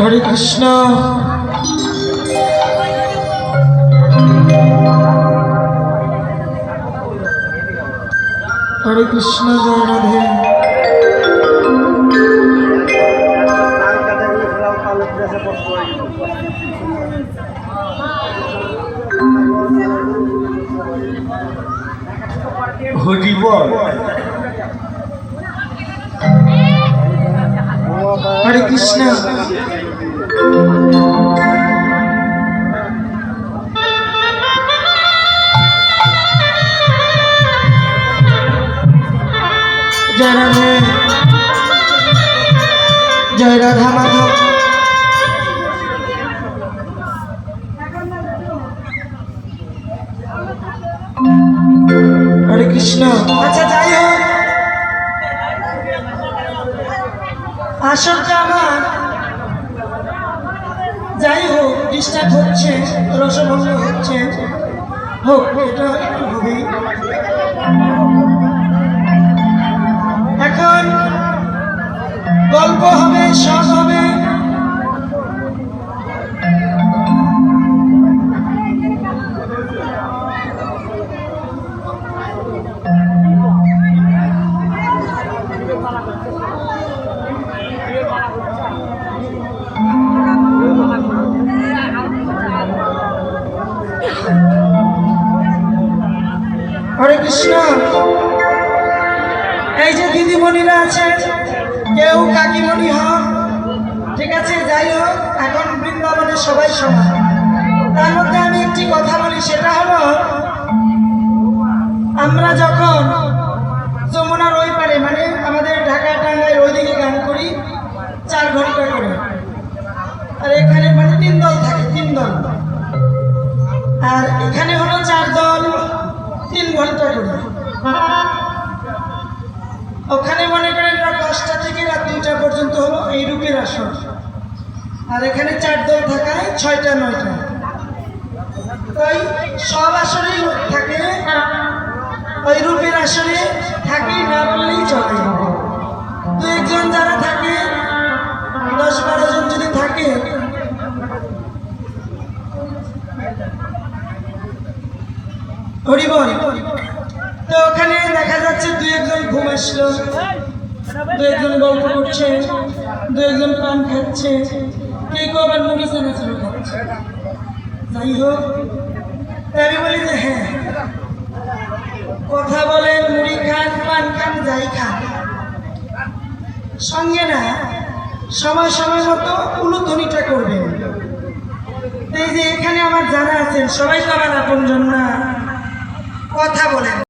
হরে কৃষ্ণ। হরে কৃষ্ণ, জয় রাধে। হরি বল। হরে কৃষ্ণ। জয় রাধে, জয় রাধা মাধব। হরে কৃষ্ণ। আচ্ছা, যাই হোক, আসলটা আমার যাই হোক ডিস্টার্ব হচ্ছে, রসভঙ্গ হচ্ছে, হোক, এটা একটু হবেই। এখন গল্প হবে, সব হবে। হরে কৃষ্ণ। এই যে দিদিমণিরা আছেন, কেউ কাকিমণি হন, ঠিক আছে, যাই হোক, এখন বৃন্দাবনে সবাই সমান। তার মধ্যে আমি একটি কথা বলি, সেটা হলো আমরা যখন যমুনার ওই পারে, মানে আমাদের ঢাকা টাঙ্গাইয়ের ওইদিকে গান করি 4 ঘন্টা করে, আর এখানে মানে 3 দল থাকে, 3 দল, আর এখানে হলো 4 দল 3 ঘন্টা করে। ওখানে মনে করেন রাত 10টা থেকে রাত 2টা পর্যন্ত হলো এই রূপের আসর, আর এখানে 4 দল থাকায় 6টা 9টা। তাই সব আসরেই লোক থাকে, ওই রূপের আসরে থাকেই না বললেই চলে। 2-1 জন যারা থাকে, 10-12 জন যদি থাকে, হরিবল, তো ওখানে দেখা যাচ্ছে 2-1 জন ঘুম আসলো, 2-1 জন গল্প করছে, 2-1 জন পান খাচ্ছে, কেউ আবার মুড়ি চানাচুর খাচ্ছে। যাই হোক, আমি বলি যে হ্যাঁ, কথা বলেন, মুড়ি খান, পান খান, যাই খান, সঙ্গে না সময় সময় মতো উলুধ্বনিটা করবেন। এই যে এখানে আমার যারা আছেন সবাই তো আমার আপনজন না, কথা বলেন।